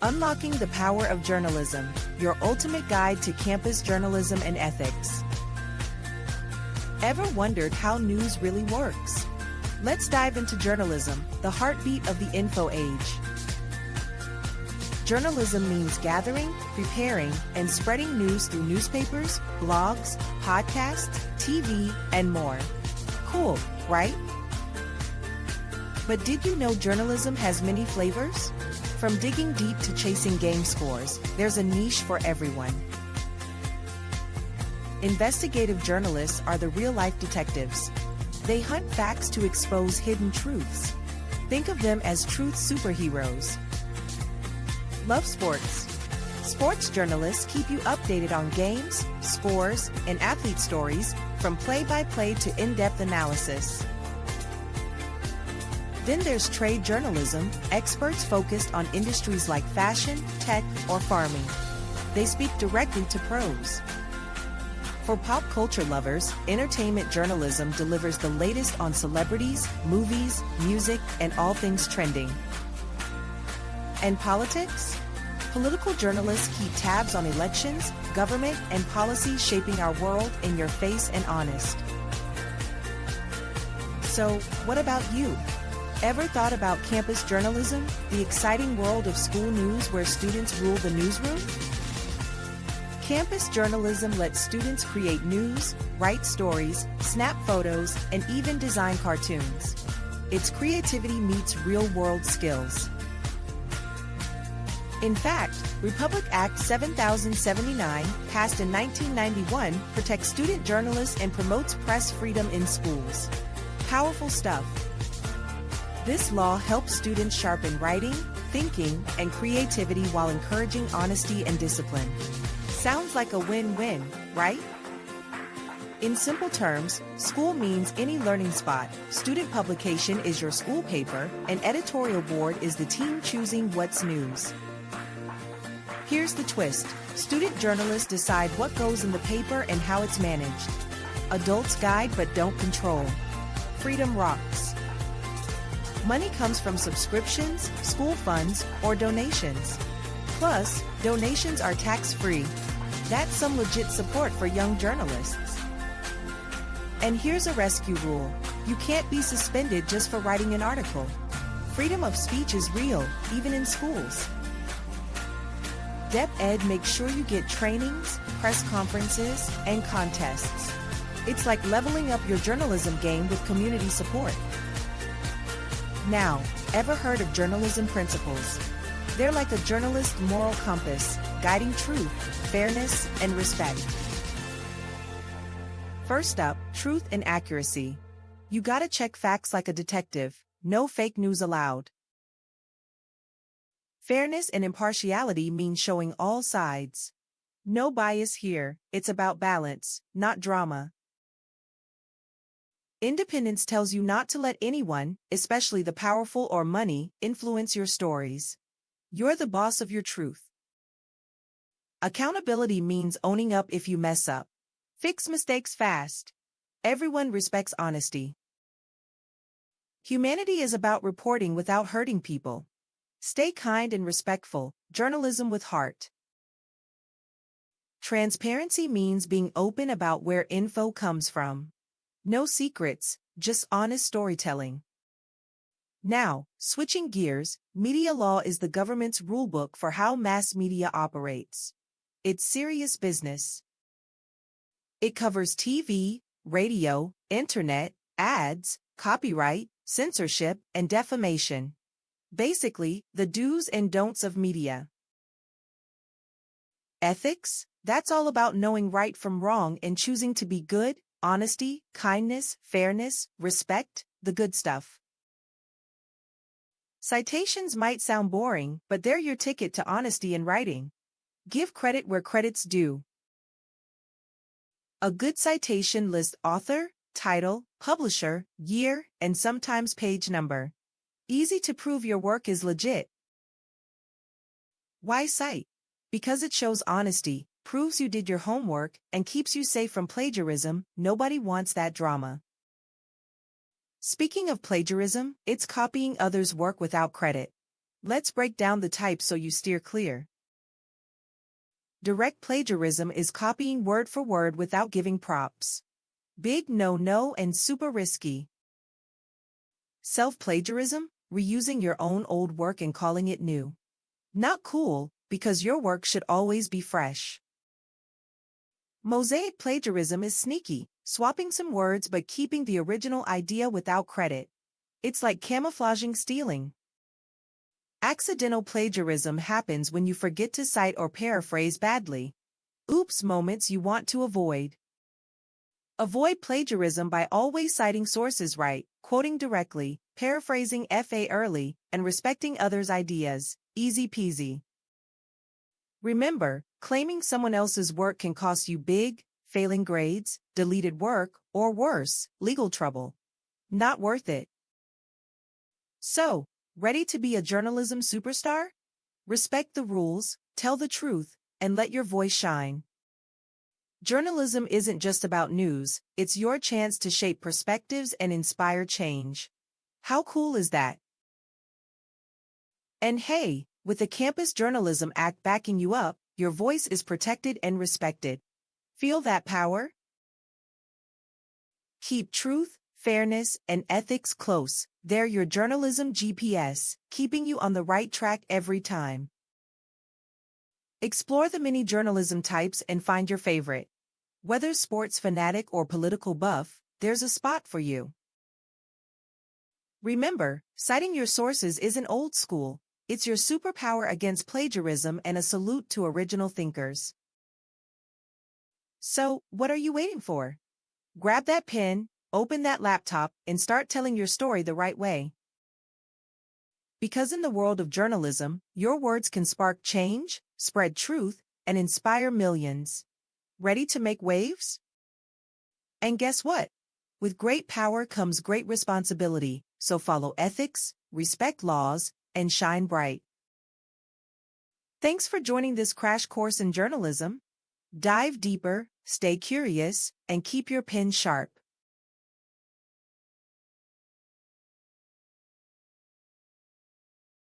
Unlocking the Power of Journalism, your ultimate guide to campus journalism and ethics. Ever wondered how news really works? Let's dive into journalism, the heartbeat of the info age. Journalism means gathering, preparing, and spreading news through newspapers, blogs, podcasts, TV, and more. Cool, right? But did you know journalism has many flavors? From digging deep to chasing game scores, there's a niche for everyone. Investigative journalists are the real-life detectives. They hunt facts to expose hidden truths. Think of them as truth superheroes. Love sports. Sports journalists keep you updated on games, scores, and athlete stories, from play-by-play to in-depth analysis. Then there's trade journalism, experts focused on industries like fashion, tech, or farming. They speak directly to pros. For pop culture lovers, entertainment journalism delivers the latest on celebrities, movies, music, and all things trending. And politics? Political journalists keep tabs on elections, government, and policies shaping our world in your face and honest. So, what about you? Ever thought about campus journalism, the exciting world of school news where students rule the newsroom? Campus journalism lets students create news, write stories, snap photos, and even design cartoons. Its creativity meets real-world skills. In fact, Republic Act 7079, passed in 1991, protects student journalists and promotes press freedom in schools. Powerful stuff. This law helps students sharpen writing, thinking, and creativity while encouraging honesty and discipline. Sounds like a win-win, right? In simple terms, school means any learning spot, student publication is your school paper, and editorial board is the team choosing what's news. Here's the twist. Student journalists decide what goes in the paper and how it's managed. Adults guide but don't control. Freedom rocks. Money comes from subscriptions, school funds, or donations. Plus, donations are tax-free. That's some legit support for young journalists. And here's a rescue rule. You can't be suspended just for writing an article. Freedom of speech is real, even in schools. DepEd makes sure you get trainings, press conferences, and contests. It's like leveling up your journalism game with community support. Now, ever heard of journalism principles? They're like a journalist's moral compass, guiding truth, fairness, and respect. First up, truth and accuracy. You gotta check facts like a detective, no fake news allowed. Fairness and impartiality mean showing all sides. No bias here, it's about balance, not drama. Independence tells you not to let anyone, especially the powerful or money, influence your stories. You're the boss of your truth. Accountability means owning up if you mess up. Fix mistakes fast. Everyone respects honesty. Humanity is about reporting without hurting people. Stay kind and respectful, journalism with heart. Transparency means being open about where info comes from. No secrets, just honest storytelling. Now, switching gears, media law is the government's rulebook for how mass media operates. It's serious business. It covers TV, radio, internet, ads, copyright, censorship, and defamation. Basically, the do's and don'ts of media. Ethics? That's all about knowing right from wrong and choosing to be good. Honesty, kindness, fairness, respect, the good stuff. Citations might sound boring, but they're your ticket to honesty in writing. Give credit where credit's due. A good citation lists author, title, publisher, year, and sometimes page number. Easy to prove your work is legit. Why cite? Because it shows honesty, proves you did your homework, and keeps you safe from plagiarism. Nobody wants that drama. Speaking of plagiarism, it's copying others' work without credit. Let's break down the types so you steer clear. Direct plagiarism is copying word for word without giving props. Big no-no and super risky. Self-plagiarism, reusing your own old work and calling it new. Not cool, because your work should always be fresh. Mosaic plagiarism is sneaky, swapping some words but keeping the original idea without credit. It's like camouflaging stealing. Accidental plagiarism happens when you forget to cite or paraphrase badly. Oops moments you want to avoid. Avoid plagiarism by always citing sources right, quoting directly, paraphrasing FA early, and respecting others' ideas. Easy peasy. Remember, claiming someone else's work can cost you big, failing grades, deleted work, or worse, legal trouble. Not worth it. So, ready to be a journalism superstar? Respect the rules, tell the truth, and let your voice shine. Journalism isn't just about news, it's your chance to shape perspectives and inspire change. How cool is that? And hey, with the Campus Journalism Act backing you up, your voice is protected and respected. Feel that power? Keep truth, fairness, and ethics close. They're your journalism GPS, keeping you on the right track every time. Explore the many journalism types and find your favorite. Whether sports fanatic or political buff, there's a spot for you. Remember, citing your sources isn't old school. It's your superpower against plagiarism and a salute to original thinkers. So, what are you waiting for? Grab that pen, open that laptop, and start telling your story the right way. Because in the world of journalism, your words can spark change, spread truth, and inspire millions. Ready to make waves? And guess what? With great power comes great responsibility, so follow ethics, respect laws, and shine bright. Thanks for joining this crash course in journalism. Dive deeper, stay curious, and keep your pen sharp.